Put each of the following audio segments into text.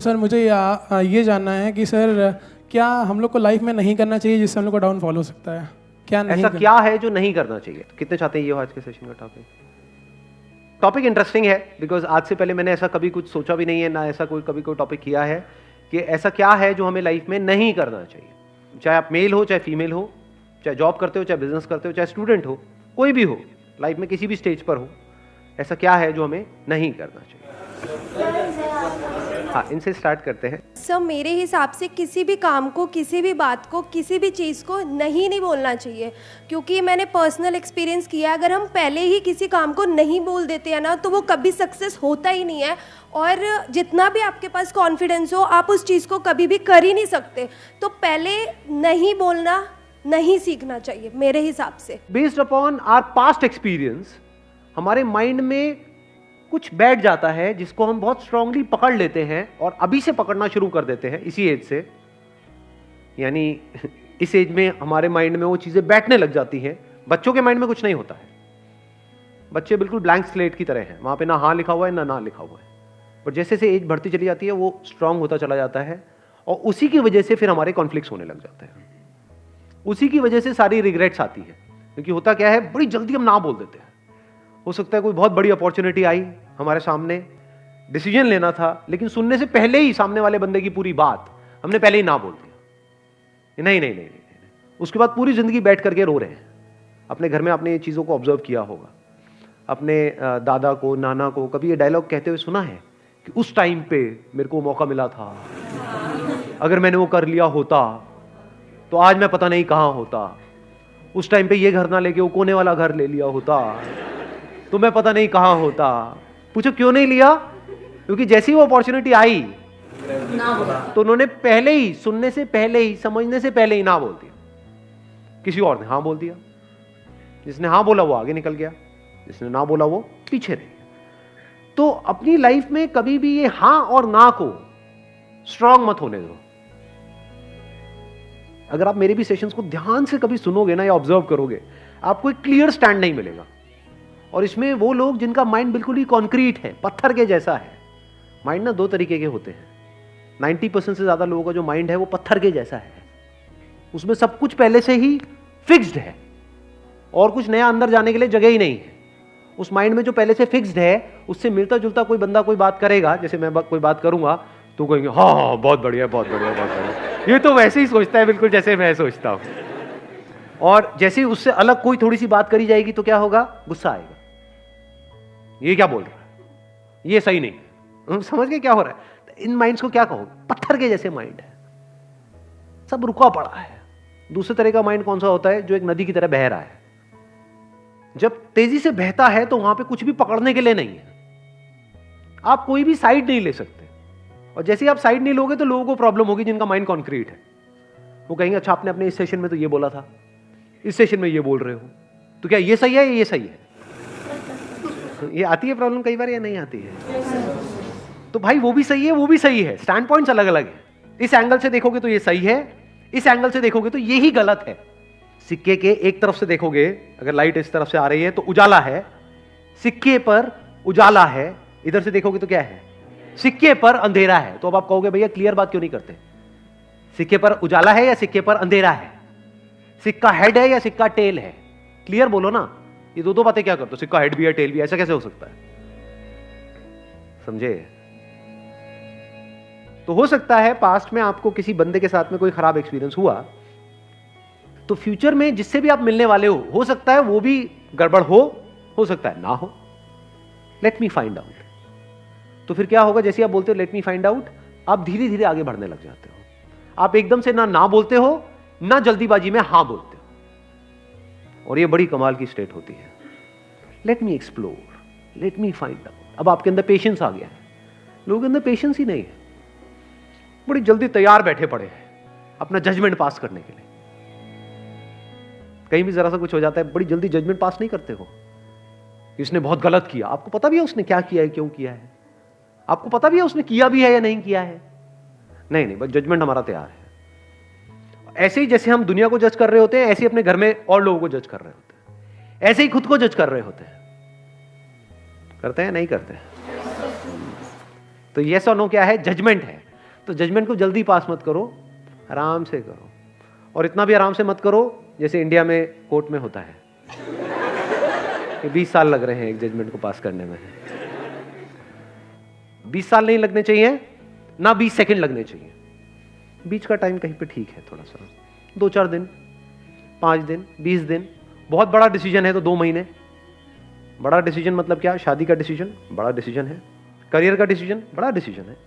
Sir मुझे ये जानना है कि सर क्या हम लोग को लाइफ में नहीं करना चाहिए जिससे हम लोग को डाउनफॉल हो सकता है? क्या नहीं ऐसा क्या है जो नहीं करना चाहिए? तो कितने चाहते हैं ये हो आज के सेशन का टॉपिक इंटरेस्टिंग है, बिकॉज आज से पहले मैंने ऐसा कभी कुछ सोचा भी नहीं है, ना ऐसा कभी कोई टॉपिक किया है कि ऐसा क्या है जो हमें लाइफ में नहीं करना चाहिए। चाहे आप मेल हो, चाहे फीमेल हो, चाहे जॉब करते हो, चाहे बिजनेस करते हो, चाहे स्टूडेंट हो, कोई भी हो, लाइफ में किसी भी स्टेज पर हो, ऐसा क्या है जो हमें नहीं करना चाहिए? हाँ, इनसे स्टार्ट करते हैं। सर मेरे हिसाब से किसी भी काम को, किसी भी बात को, किसी भी चीज़ को नहीं बोलना चाहिए, क्योंकि मैंने पर्सनल एक्सपीरियंस किया है, अगर हम पहले ही किसी काम को नहीं बोल देते हैं ना तो वो कभी सक्सेस होता ही नहीं है, और जितना भी आपके पास कॉन्फिडेंस हो आप उस चीज़ को कभी भी कर ही नहीं सकते। तो पहले नहीं बोलना नहीं सीखना चाहिए मेरे हिसाब से। Based upon our past experience हमारे माइंड में कुछ बैठ जाता है जिसको हम बहुत स्ट्रांगली पकड़ लेते हैं और अभी से पकड़ना शुरू कर देते हैं इसी एज से, यानी इस एज में हमारे माइंड में वो चीजें बैठने लग जाती हैं। बच्चों के माइंड में कुछ नहीं होता है, बच्चे बिल्कुल ब्लैंक स्लेट की तरह हैं, वहां पे ना हाँ लिखा हुआ है ना लिखा हुआ है, पर जैसे जैसे एज बढ़ती चली जाती है वो स्ट्रांग होता चला जाता है और उसी की वजह से फिर हमारे कॉन्फ्लिक्ट्स होने लग जाते हैं, उसी की वजह से सारी रिग्रेट्स आती है। क्योंकि होता क्या है, बड़ी जल्दी हम ना बोल देते हैं। हो सकता है कोई बहुत बड़ी अपॉर्चुनिटी आई हमारे सामने, डिसीजन लेना था, लेकिन सुनने से पहले ही सामने वाले बंदे की पूरी बात हमने पहले ही ना बोल दिया। नहीं। उसके बाद पूरी जिंदगी बैठ करके रो रहे हैं। अपने घर में आपने ये चीज़ों को ऑब्जर्व किया होगा, अपने दादा को, नाना को कभी ये डायलॉग कहते हुए सुना है कि उस टाइम पे मेरे को मौका मिला था, अगर मैंने वो कर लिया होता तो आज मैं पता नहीं कहां होता, उस टाइम पे ये घर ना लेके वो कोने वाला घर ले लिया होता तो मैं पता नहीं कहां होता। पूछो क्यों नहीं लिया? क्योंकि जैसी वो अपॉर्चुनिटी आई तो उन्होंने पहले ही, सुनने से पहले ही, समझने से पहले ही ना बोल दिया। किसी और ने हाँ बोल दिया, जिसने हाँ बोला वो आगे निकल गया, जिसने ना बोला वो पीछे रह गया। तो अपनी लाइफ में कभी भी ये हाँ और ना को स्ट्रांग मत होने दो। अगर आप मेरे भी सेशंस को ध्यान से कभी सुनोगे ना या ऑब्जर्व करोगे, आपको एक क्लियर स्टैंड नहीं मिलेगा। और इसमें वो लोग जिनका माइंड बिल्कुल ही कॉन्क्रीट है, पत्थर के जैसा है। माइंड ना दो तरीके के होते हैं। 90% से ज्यादा लोगों का जो माइंड है वो पत्थर के जैसा है, उसमें सब कुछ पहले से ही फिक्स्ड है और कुछ नया अंदर जाने के लिए जगह ही नहीं है। उस माइंड में जो पहले से फिक्स्ड है उससे मिलता जुलता कोई बंदा कोई बात करेगा, जैसे मैं कोई बात करूंगा तो कहेंगे हाँ बहुत बढ़िया बहुत बढ़िया बहुत बढ़िया, ये तो वैसे ही सोचता है बिल्कुल जैसे मैं सोचता हूं। और जैसे ही उससे अलग कोई थोड़ी सी बात करी जाएगी तो क्या होगा? गुस्सा आएगा, ये क्या बोल रहा है, ये सही नहीं। समझ गए क्या हो रहा है? इन माइंड्स को क्या कहो? पत्थर के जैसे माइंड है, सब रुका पड़ा है। दूसरे तरह का माइंड कौन सा होता है? जो एक नदी की तरह बह रहा है। जब तेजी से बहता है तो वहां पे कुछ भी पकड़ने के लिए नहीं है, आप कोई भी साइड नहीं ले सकते। और जैसे ही आप साइड नहीं लोगे तो लोगों को प्रॉब्लम होगी जिनका माइंड कॉन्क्रीट है। वो कहेंगे अच्छा आपने अपने इस सेशन में तो ये बोला था, इस सेशन में ये बोल रहे हो, तो क्या ये सही है या ये सही है? ये आती है प्रॉब्लम कई बार या नहीं आती है? तो भाई वो भी सही है, वो भी सही है, स्टैंड पॉइंट्स अलग अलग है। इस एंगल से देखोगे तो ये सही है, इस एंगल से देखोगे तो यही गलत है। सिक्के के एक तरफ से देखोगे, अगर लाइट इस तरफ से आ रही है तो उजाला है, सिक्के पर उजाला है। इधर से देखोगे तो क्या है? सिक्के पर अंधेरा है। तो अब आप कहोगे भैया क्लियर बात क्यों नहीं करते? सिक्के पर उजाला है या सिक्के पर अंधेरा है? सिक्का हेड है या सिक्का टेल है? क्लियर बोलो ना। ये दो बातें क्या करते हो? सिक्का हेड भी है टेल भी, ऐसा कैसे हो सकता है? समझे? तो हो सकता है पास्ट में आपको किसी बंदे के साथ में कोई खराब एक्सपीरियंस हुआ, तो फ्यूचर में जिससे भी आप मिलने वाले हो सकता है वो भी गड़बड़ हो सकता है ना हो। Let me find out. तो फिर क्या होगा? जैसे आप बोलते हो लेट मी फाइंड आउट, आप धीरे धीरे आगे बढ़ने लग जाते हो। आप एकदम से ना बोलते हो, ना जल्दीबाजी में हां बोलते हो, और ये बड़ी कमाल की स्टेट होती है। Let me explore, let me find out. अब आपके अंदर पेशेंस आ गया है। लोगों के अंदर पेशेंस ही नहीं है, बड़ी जल्दी तैयार बैठे पड़े हैं अपना जजमेंट पास करने के लिए। कहीं भी जरा सा कुछ हो जाता है, बड़ी जल्दी जजमेंट पास नहीं करते हो। इसने बहुत गलत किया, आपको पता भी है उसने क्या किया है, क्यों किया है, आपको पता भी है उसने किया भी है या नहीं किया है। नहीं, बस जजमेंट हमारा तैयार है। ऐसे ही जैसे हम दुनिया को जज कर रहे होते हैं, ऐसे ही अपने घर में और लोगों को जज कर रहे होते हैं, ऐसे ही खुद को जज कर रहे होते हैं। करते हैं नहीं करते? तो यस और नो क्या है? जजमेंट है। तो जजमेंट को जल्दी पास मत करो, आराम से करो, और इतना भी आराम से मत करो जैसे इंडिया में कोर्ट में होता है कि 20 साल लग रहे हैं एक जजमेंट को पास करने में। 20 साल नहीं लगने चाहिए, ना 20 सेकंड लगने चाहिए, बीच का टाइम कहीं पे ठीक है, थोड़ा सा 2-4 दिन, 5 दिन, 20 दिन। बहुत बड़ा डिसीजन है तो 2 महीने। बड़ा डिसीजन मतलब क्या? शादी का डिसीजन बड़ा डिसीजन है, करियर का डिसीजन बड़ा डिसीजन है,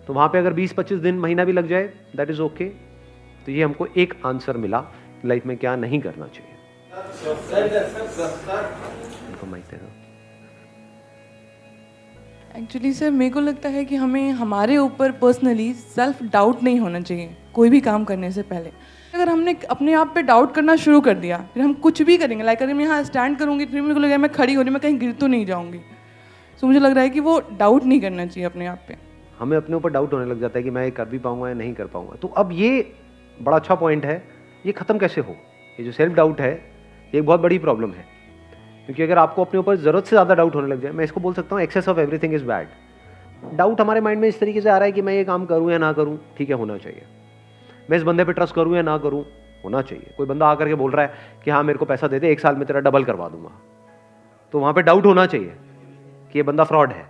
तो वहां पे अगर 20-25 दिन, महीना भी लग जाए, दैट इज ओके। तो ये हमको एक आंसर मिला लाइफ में क्या नहीं करना चाहिए। एक्चुअली सर मेरे को लगता है कि हमें हमारे ऊपर पर्सनली सेल्फ डाउट नहीं होना चाहिए कोई भी काम करने से पहले। अगर हमने अपने आप पे डाउट करना शुरू कर दिया, फिर हम कुछ भी करेंगे, लाइक अगर मैं यहाँ स्टैंड करूँगी फिर मेरे को लगेगा मैं खड़ी हो रही, मैं कहीं गिर तो नहीं जाऊँगी। सो मुझे लग रहा है कि वो डाउट नहीं करना चाहिए अपने आप पे। हमें अपने ऊपर डाउट होने लग जाता है कि मैं ये कर भी पाऊंगा या नहीं कर पाऊंगा। तो अब ये बड़ा अच्छा पॉइंट है, ये खत्म कैसे हो? ये जो सेल्फ डाउट है ये एक बहुत बड़ी प्रॉब्लम है, क्योंकि अगर आपको अपने ऊपर ज़रूरत से ज़्यादा डाउट होने लग जाए, मैं इसको बोल सकता हूँ excess of everything is bad. Doubt हमारे माइंड में इस तरीके से आ रहा है कि मैं ये काम करूँ या ना करूँ, ठीक है, होना चाहिए। मैं इस बंदे पे ट्रस्ट करूँ या ना करूँ, होना चाहिए। कोई बंदा आकर के बोल रहा है कि हाँ मेरे को पैसा दे दे, 1 साल में तेरा डबल करवा दूंगा, तो वहाँ पे डाउट होना चाहिए कि ये बंदा फ्रॉड है।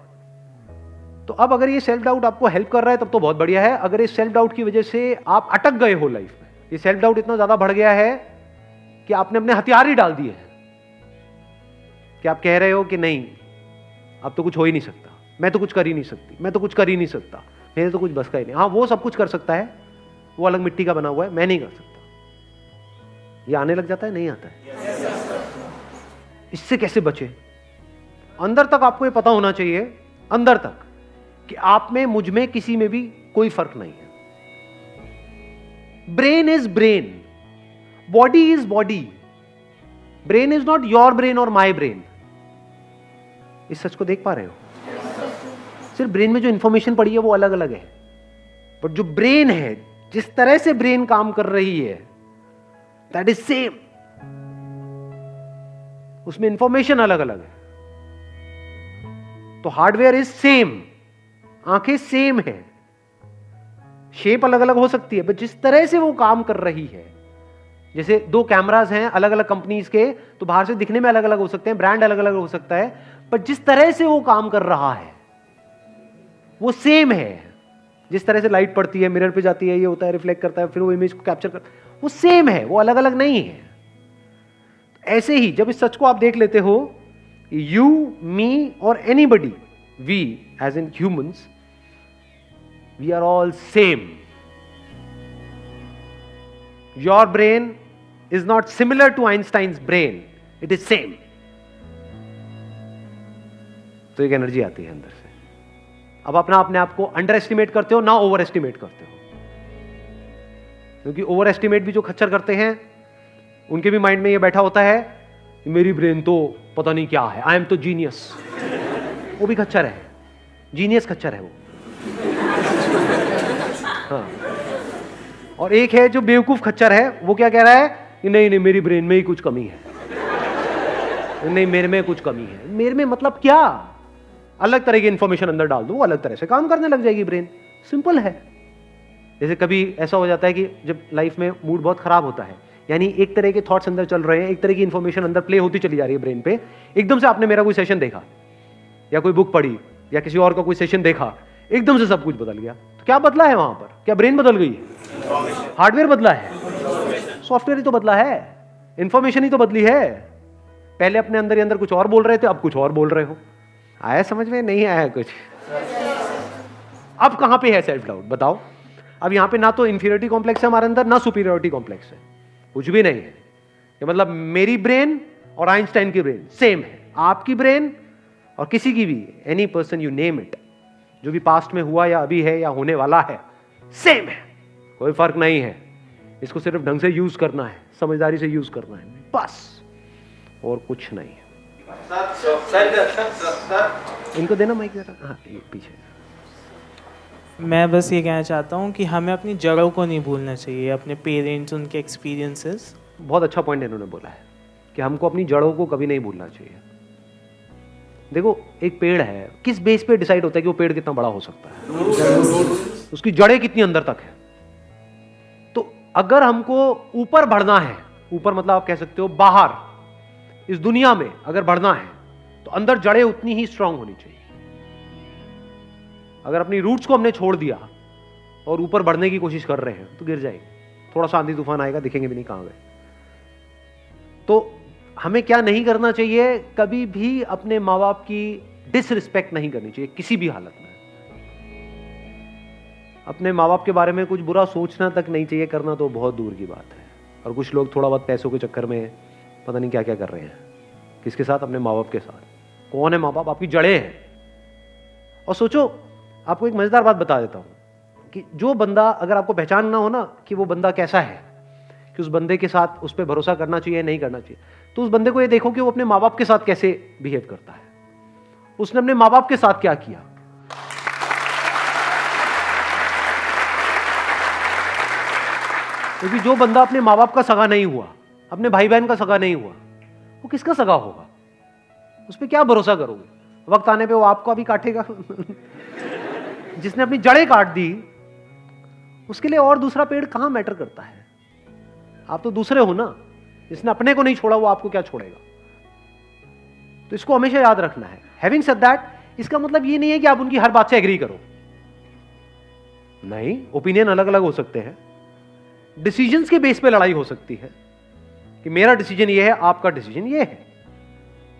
तो अब अगर ये सेल्फ डाउट आपको हेल्प कर रहा है तब तो बहुत बढ़िया है। अगर इस सेल्फ डाउट की वजह से आप अटक गए हो लाइफ में, ये सेल्फ डाउट इतना ज्यादा बढ़ गया है कि आपने अपने हथियार ही डाल दिए हैं, कि आप कह रहे हो कि नहीं अब तो कुछ हो ही नहीं सकता, मैं तो कुछ कर ही नहीं सकती, मैं तो कुछ कर ही नहीं सकता, मेरे तो कुछ बस का ही नहीं। हाँ वो सब कुछ कर सकता है, वो अलग मिट्टी का बना हुआ है, मैं नहीं कर सकता। ये आने लग जाता है, नहीं आता है। इससे कैसे बचे? अंदर तक आपको ये पता होना चाहिए, अंदर तक, कि आप में, मुझ में, किसी में भी कोई फर्क नहीं है। Brain is brain, body is body, brain is not your brain और माई ब्रेन। इस सच को देख पा रहे हो? सिर्फ ब्रेन में जो इंफॉर्मेशन पड़ी है वो अलग अलग है, बट जो ब्रेन है, जिस तरह से ब्रेन काम कर रही है, दैट इज सेम। उसमें इंफॉर्मेशन अलग अलग है। तो हार्डवेयर इज सेम, आंखें सेम है, शेप अलग अलग हो सकती है, बट जिस तरह से वो काम कर रही है, जैसे 2 कैमरास हैं अलग अलग कंपनीज के, तो बाहर से दिखने में अलग अलग हो सकते हैं, ब्रांड अलग अलग हो सकता है, पर जिस तरह से वो काम कर रहा है वो सेम है। जिस तरह से लाइट पड़ती है, मिरर पे जाती है, ये होता है, रिफ्लेक्ट करता है, फिर वो इमेज को कैप्चर करता है, वो सेम है, वो अलग अलग नहीं है। ऐसे ही जब इस सच को आप देख लेते हो, यू, मी और anybody, we as in humans, we are all same. Your brain is not similar to Einstein's brain, it is same. तो एक एनर्जी आती है अंदर से। अब अपने आप को अंडर एस्टिमेट करते हो ना ओवर एस्टिमेट करते हो, क्योंकि ओवर एस्टिमेट भी जो खच्चर करते हैं उनके भी माइंड में ये बैठा होता है कि मेरी ब्रेन तो पता नहीं क्या है, आई एम तो जीनियस। वो भी खच्चर है, जीनियस खच्चर है वो। हाँ। और एक है जो बेवकूफ खच्चर है, वो क्या कह रहा है कि नहीं नहीं मेरी ब्रेन में ही कुछ कमी है, नहीं मेरे में कुछ कमी है। मेरे में मतलब क्या? अलग तरह की इंफॉर्मेशन अंदर डाल दो, वो अलग तरह से काम करने लग जाएगी ब्रेन। सिंपल है। जैसे कभी ऐसा हो जाता है कि जब लाइफ में मूड बहुत खराब होता है, यानी एक तरह के थॉट्स अंदर चल रहे हैं, एक तरह की इंफॉर्मेशन अंदर प्ले होती चली जा रही है ब्रेन पे, एकदम से आपने मेरा कोई सेशन देखा या कोई बुक पढ़ी या किसी और का कोई सेशन देखा, एकदम से सब कुछ बदल गया। तो क्या बदला है वहां पर? क्या ब्रेन बदल गई है? हार्डवेयर बदला है, सॉफ्टवेयर ही तो बदला है, इंफॉर्मेशन ही तो बदली है। पहले अपने अंदर ही अंदर कुछ और बोल रहे थे, अब कुछ और बोल रहे हो। आया समझ में? नहीं आया कुछ? अब कहां पे है सेल्फ डाउट बताओ? अब यहां पे ना तो इंफीरियरिटी कॉम्प्लेक्स है हमारे अंदर, ना सुपीरियरिटी कॉम्प्लेक्स है, कुछ भी नहीं है। ये मतलब मेरी ब्रेन और आइंस्टाइन की ब्रेन सेम है, आपकी ब्रेन और किसी की भी, any person you name it, जो भी पास्ट में हुआ या अभी है या होने वाला है, सेम है, कोई फर्क नहीं है। इसको सिर्फ ढंग से यूज करना है, समझदारी से यूज करना है, बस, और कुछ नहीं है। इनको देना माइक जरा। हाँ पीछे। मैं बस ये कहना चाहता हूँ कि हमें अपनी जड़ों को नहीं भूलना चाहिए, अपने पेरेंट्स, उनके एक्सपीरियंसेस। बहुत अच्छा पॉइंट इन्होंने बोला है कि हमको अपनी जड़ों को कभी नहीं भूलना चाहिए। देखो एक पेड़ है, किस बेस पे डिसाइड होता है कि वो पेड़ कितना बड़ा हो सकता है? उसकी जड़ें कितनी अंदर तक है। तो अगर हमको ऊपर बढ़ना है, ऊपर मतलब आप कह सकते हो बाहर इस दुनिया में अगर बढ़ना है, तो अंदर जड़ें उतनी ही स्ट्रांग होनी चाहिए। अगर अपनी रूट्स को हमने छोड़ दिया और ऊपर बढ़ने की कोशिश कर रहे हैं तो गिर जाएंगे। थोड़ा सा आंधी तूफान आएगा, दिखेंगे भी नहीं कहां गए। तो हमें क्या नहीं करना चाहिए, कभी भी अपने माँ बाप की डिसरिस्पेक्ट नहीं करनी चाहिए किसी भी हालत में। अपने माँ बाप के बारे में कुछ बुरा सोचना तक नहीं चाहिए, करना तो बहुत दूर की बात है। और कुछ लोग थोड़ा बहुत पैसों के चक्कर में पता नहीं क्या क्या कर रहे हैं। किसके साथ? अपने माँ बाप के साथ। कौन है माँ बाप? आपकी जड़ें हैं। और सोचो, आपको एक मजेदार बात बता देता हूं कि जो बंदा, अगर आपको पहचानना हो ना कि वो बंदा कैसा है, कि उस बंदे के साथ उस पर भरोसा करना चाहिए नहीं करना चाहिए, तो उस बंदे को ये देखो कि वो अपने माँ बाप के साथ कैसे बिहेव करता है। उसने अपने माँ बाप के साथ क्या किया। क्योंकि जो बंदा अपने माँ बाप का सगा नहीं हुआ, अपने भाई बहन का सगा नहीं हुआ, वो किसका सगा होगा? उस पर क्या भरोसा करोगे? वक्त आने पे वो आपको भी काटेगा। जिसने अपनी जड़ें काट दी, उसके लिए और दूसरा पेड़ कहां मैटर करता है? आप तो दूसरे हो ना। जिसने अपने को नहीं छोड़ा वो आपको क्या छोड़ेगा? तो इसको हमेशा याद रखना है। हैविंग सेड दैट, इसका मतलब ये नहीं है कि आप उनकी हर बात से एग्री करो। नहीं, ओपिनियन अलग अलग हो सकते हैं। डिसीजंस के बेस पे लड़ाई हो सकती है कि मेरा डिसीजन ये है, आपका डिसीजन ये है,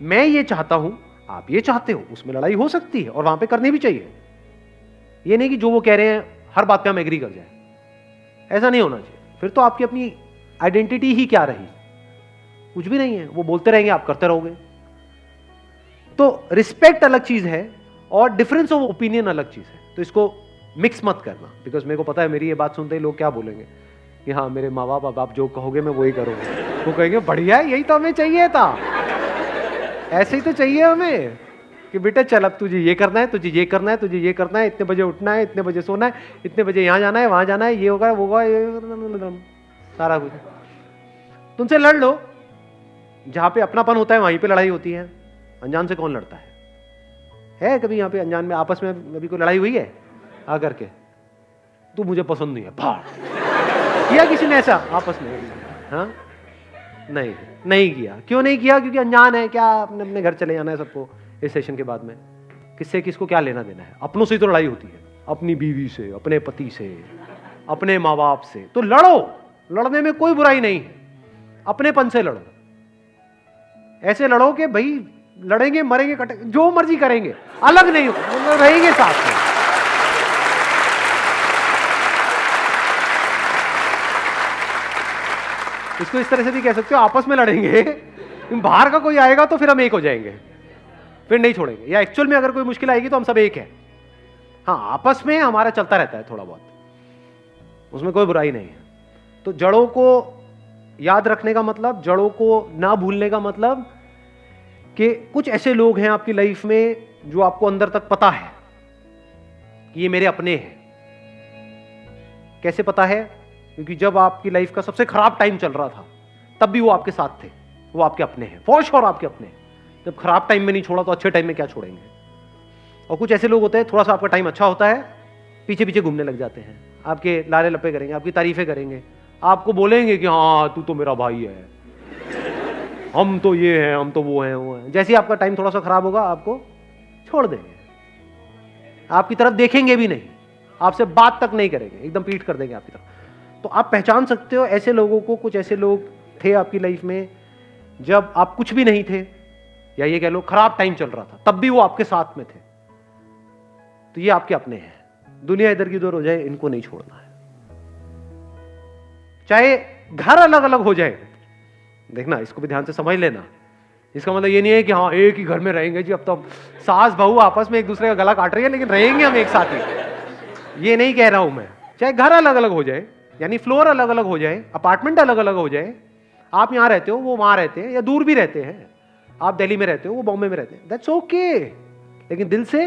मैं ये चाहता हूं, आप ये चाहते हो। उसमें लड़ाई हो सकती है और वहां पे करनी भी चाहिए। ये नहीं कि जो वो कह रहे हैं हर बात पे हम एग्री कर जाए। ऐसा नहीं होना चाहिए। फिर तो आपकी अपनी आइडेंटिटी ही क्या रही? कुछ भी नहीं है। वो बोलते रहेंगे, आप करते रहोगे। तो रिस्पेक्ट अलग चीज है और डिफरेंस ऑफ ओपिनियन अलग चीज है। तो इसको मिक्स मत करना। बिकॉज मेरे को पता है मेरी ये बात सुनते ही लोग क्या बोलेंगे कि हाँ, मेरे माँ बाप, अब आप जो कहोगे मैं वही करूंगा। वो कहेंगे बढ़िया है, यही तो हमें चाहिए था। ऐसे ही तो चाहिए हमें कि बेटा चल, अब तुझे ये करना है, तुझे ये करना है, तुझे ये करना है, इतने बजे उठना है, इतने बजे सोना है, इतने बजे यहाँ जाना है, वहां जाना है, ये होगा वो होगा, सारा कुछ। तुमसे लड़ लो। जहां पे अपनापन होता है वहीं पे लड़ाई होती है। अनजान से कौन लड़ता है कभी यहाँ पे अनजान में आपस में अभी कोई लड़ाई हुई है आकर के? तू मुझे पसंद नहीं है, भाड़ किया किसी ने ऐसा आपस में? हाँ, नहीं किया। क्यों नहीं किया? क्योंकि अनजान है। क्या अपने अपने घर चले जाना है सबको इस सेशन के बाद में। किससे किसको क्या लेना देना है? अपनों से ही तो लड़ाई होती है, अपनी बीवी से, अपने पति से, अपने माँ बाप से। तो लड़ो, लड़ने में कोई बुराई नहीं है। अपनेपन से लड़ो। ऐसे लड़ो कि भाई लड़ेंगे, मरेंगे, कटेंगे, जो मर्जी करेंगे, अलग नहीं हो, रहेंगे साथ में। इसको इस तरह से भी कह सकते हो, आपस में लड़ेंगे, बाहर का कोई आएगा तो फिर हम एक हो जाएंगे, फिर नहीं छोड़ेंगे। या एक्चुअल में अगर कोई मुश्किल आएगी तो हम सब एक है। हाँ, आपस में हमारा चलता रहता है थोड़ा बहुत, उसमें कोई बुराई नहीं है। तो जड़ों को याद रखने का मतलब, जड़ों को ना भूलने का मतलब कि कुछ ऐसे लोग हैं आपकी लाइफ में जो आपको अंदर तक पता है कि ये मेरे अपने हैं। कैसे पता है? क्योंकि जब आपकी लाइफ का सबसे खराब टाइम चल रहा था तब भी वो आपके साथ थे, वो आपके अपने हैं, फॉर श्योर आपके अपने हैं। जब खराब टाइम में नहीं छोड़ा तो अच्छे टाइम में क्या छोड़ेंगे? और कुछ ऐसे लोग होते हैं, थोड़ा सा आपका टाइम अच्छा होता है, पीछे पीछे घूमने लग जाते हैं, आपके लारे लपे करेंगे, आपकी तारीफें करेंगे, आपको बोलेंगे कि हाँ तू तो मेरा भाई है, हम तो ये हैं, हम तो वो हैं। जैसे ही आपका टाइम थोड़ा सा खराब होगा आपको छोड़ देंगे, आपकी तरफ देखेंगे भी नहीं, आपसे बात तक नहीं करेंगे, एकदम पीठ कर देंगे आपकी तरफ। तो आप पहचान सकते हो ऐसे लोगों को। कुछ ऐसे लोग थे आपकी लाइफ में जब आप कुछ भी नहीं थे, या ये कह लो खराब टाइम चल रहा था, तब भी वो आपके साथ में थे। तो ये आपके अपने हैं। दुनिया इधर की उधर हो जाए, इनको नहीं छोड़ना है। चाहे घर अलग अलग हो जाए, देखना, इसको भी ध्यान से समझ लेना। इसका मतलब ये नहीं है कि हाँ एक ही घर में रहेंगे जी, अब तो सास बहू आपस में एक दूसरे का गला काट रही है लेकिन रहेंगे हम एक साथ ही, ये नहीं कह रहा हूं मैं। चाहे घर अलग अलग हो जाए, यानी फ्लोर अलग अलग हो जाए, अपार्टमेंट अलग अलग हो जाए, आप यहां रहते हो वो वहां रहते हैं, या दूर भी रहते हैं, आप दिल्ली में रहते हो वो बॉम्बे में रहते हैं, दैट्स ओके। लेकिन दिल से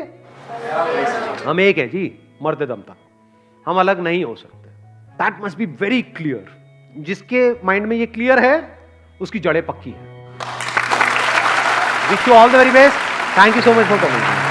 हम एक है जी, मरते दम तक हम अलग नहीं हो सकते। That must be very clear. जिसके माइंड में ये क्लियर है उसकी जड़ें पक्की है। Wish you all the very best. Thank you so much for coming.